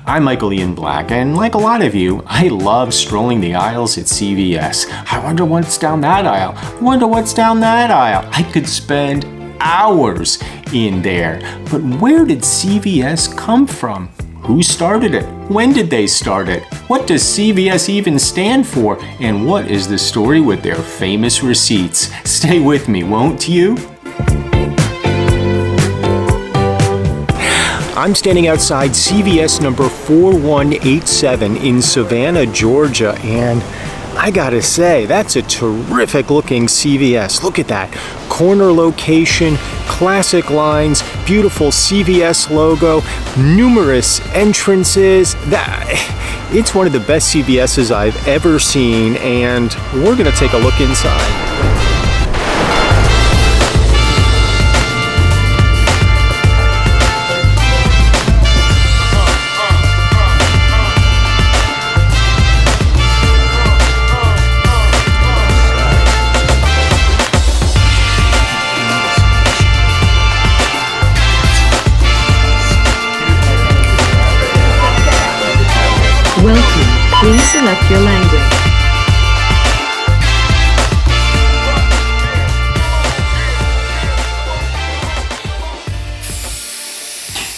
I'm Michael Ian Black, and like a lot of you, I love strolling the aisles at CVS. I wonder what's down that aisle. I wonder what's down that aisle. I could spend hours in there. But where did CVS come from? Who started it? When did they start it? What does CVS even stand for? And what is the story with their famous receipts? Stay with me, won't you? I'm standing outside CVS number 4187 in Savannah, Georgia, and I gotta say, that's a terrific looking CVS. Look at that. Corner location, classic lines, beautiful CVS logo, numerous entrances. It's one of the best CVS's I've ever seen, and we're gonna take a look inside. Welcome. Please select your language.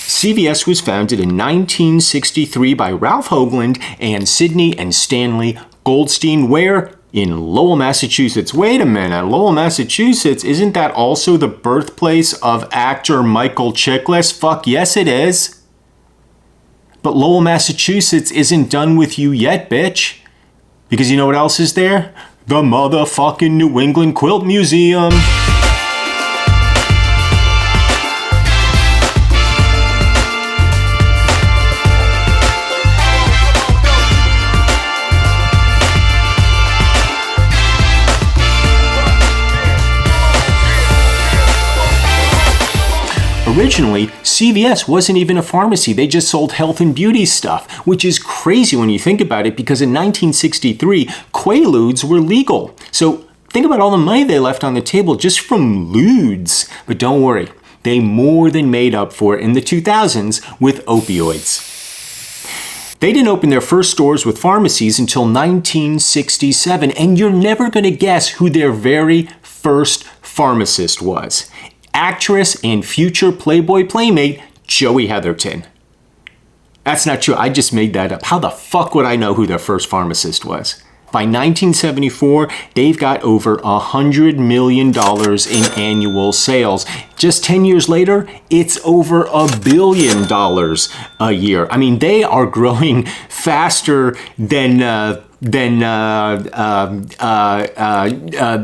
CVS was founded in 1963 by Ralph Hoagland and Sidney and Stanley Goldstein, where? In Lowell, Massachusetts. Wait a minute, Lowell, Massachusetts, isn't that also the birthplace of actor Michael Chiklis? Fuck yes it is. But Lowell, Massachusetts isn't done with you yet, bitch. Because you know what else is there? The motherfucking New England Quilt Museum. Originally, CVS wasn't even a pharmacy. They just sold health and beauty stuff, which is crazy when you think about it, because in 1963, Quaaludes were legal. So think about all the money they left on the table just from ludes. But don't worry, they more than made up for it in the 2000s with opioids. They didn't open their first stores with pharmacies until 1967, and you're never going to guess who their very first pharmacist was. Actress and future Playboy playmate, Joey Heatherton. That's not true, I just made that up. How the fuck would I know who their first pharmacist was? By 1974, they've got over $100 million in annual sales. Just 10 years later, it's over $1 billion a year. I mean, they are growing faster than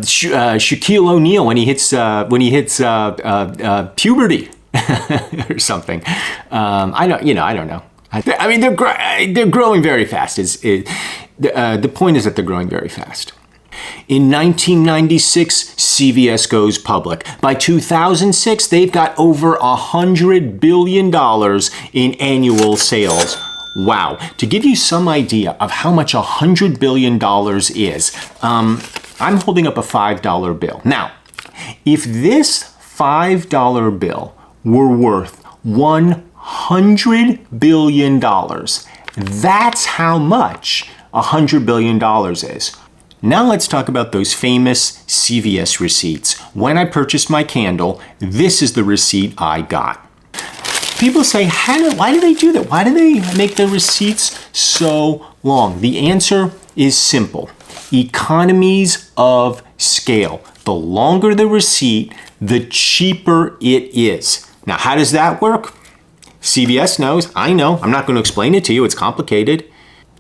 Shaquille O'Neal when he hits puberty or something. I don't know. I mean, they're growing very fast. The point is that they're growing very fast. In 1996, CVS goes public. By 2006, they've got over $100 billion in annual sales. Wow. To give you some idea of how much $100 billion is, I'm holding up a $5 bill. Now, if this $5 bill were worth $100 billion, that's how much $100 billion is. Now let's talk about those famous CVS receipts. When I purchased my candle, this is the receipt I got. People say, why do they do that? Why do they make their receipts so long? The answer is simple. Economies of scale. The longer the receipt, the cheaper it is. Now, how does that work? CVS knows, I know, I'm not going to explain it to you, it's complicated.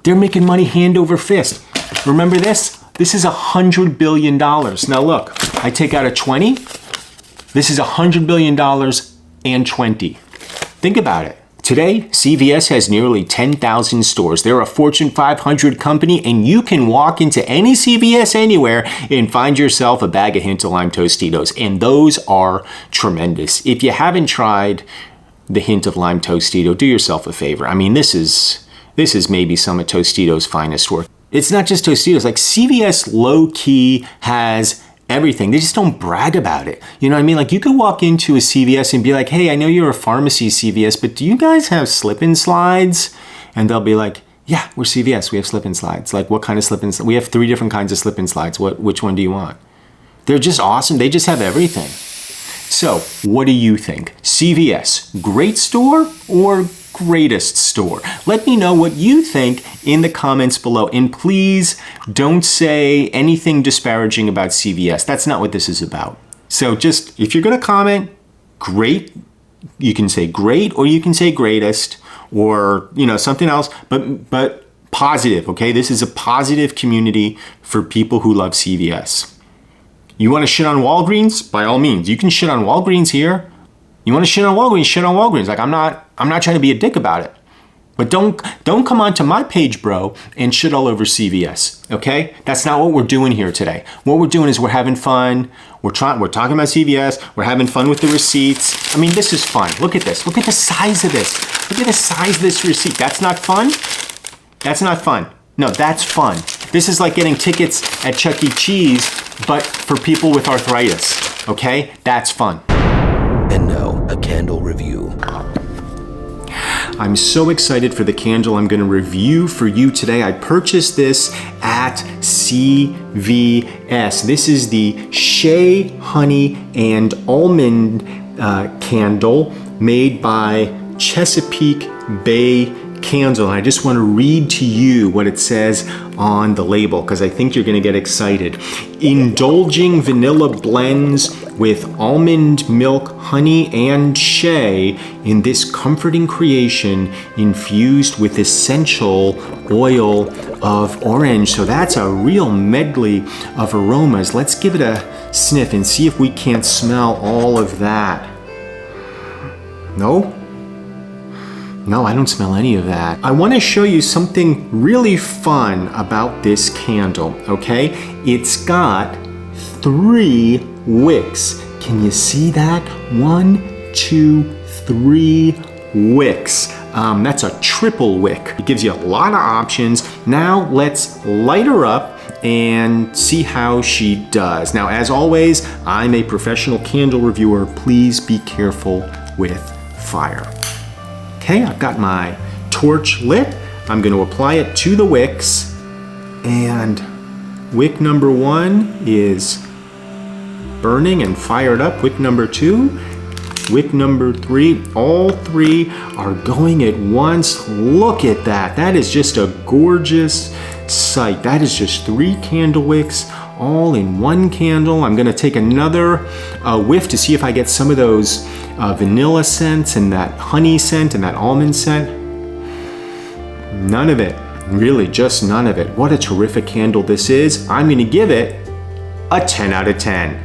They're making money hand over fist. Remember this? This is $100 billion. Now look, I take out a 20. This is $100 billion and 20. Think about it. Today, CVS has nearly 10,000 stores. They're a Fortune 500 company, and you can walk into any CVS anywhere and find yourself a bag of Hint of Lime Tostitos, and those are tremendous. If you haven't tried the Hint of Lime Tostito, do yourself a favor. I mean, this is maybe some of Tostitos' finest work. It's not just Tostitos, like CVS low-key has everything. They just don't brag about it. You know what I mean? Like, you could walk into a CVS and be like, hey, I know you're a pharmacy CVS, but do you guys have slip-and slides? And they'll be like, yeah, we're CVS, we have slip and slides. Like, what kind of slip and slides? We have 3 different kinds of slip and slides. Which one do you want? They're just awesome. They just have everything. So, what do you think? CVS, great store or greatest store? Let me know what you think in the comments below. And please don't say anything disparaging about CVS. That's not what this is about. So just, if you're gonna comment, great, you can say great or you can say greatest or, you know, something else, but positive, okay? This is a positive community for people who love CVS. You want to shit on Walgreens? By all means, you can shit on Walgreens here. You want to shit on Walgreens? Shit on Walgreens. Like, I'm not trying to be a dick about it. But don't come onto my page, bro, and shit all over CVS. Okay? That's not what we're doing here today. What we're doing is we're having fun. We're talking about CVS. We're having fun with the receipts. I mean, this is fun. Look at this. Look at the size of this. Look at the size of this receipt. That's not fun? That's not fun. No, that's fun. This is like getting tickets at Chuck E. Cheese, but for people with arthritis, okay? That's fun. And now, a candle review. I'm so excited for the candle I'm gonna review for you today. I purchased this at CVS. This is the Shea Honey and Almond candle made by Chesapeake Bay Candle. I just want to read to you what it says on the label because I think you're going to get excited. Indulging vanilla blends with almond milk, honey, and shea in this comforting creation infused with essential oil of orange. So that's a real medley of aromas. Let's give it a sniff and see if we can't smell all of that. No? No, I don't smell any of that. I want to show you something really fun about this candle, okay? It's got 3 wicks. Can you see that? 1, 2, 3 wicks. That's a triple wick. It gives you a lot of options. Now let's light her up and see how she does. Now, as always, I'm a professional candle reviewer. Please be careful with fire. Okay, I've got my torch lit. I'm going to apply it to the wicks. And wick number 1 is burning and fired up. Wick number 2, wick number 3. All 3 are going at once. Look at that. That is just a gorgeous sight. That is just 3 candle wicks all in one candle. I'm gonna take another whiff to see if I get some of those vanilla scents and that honey scent and that almond scent. None of it, really just none of it. What a terrific candle this is. I'm gonna give it a 10 out of 10.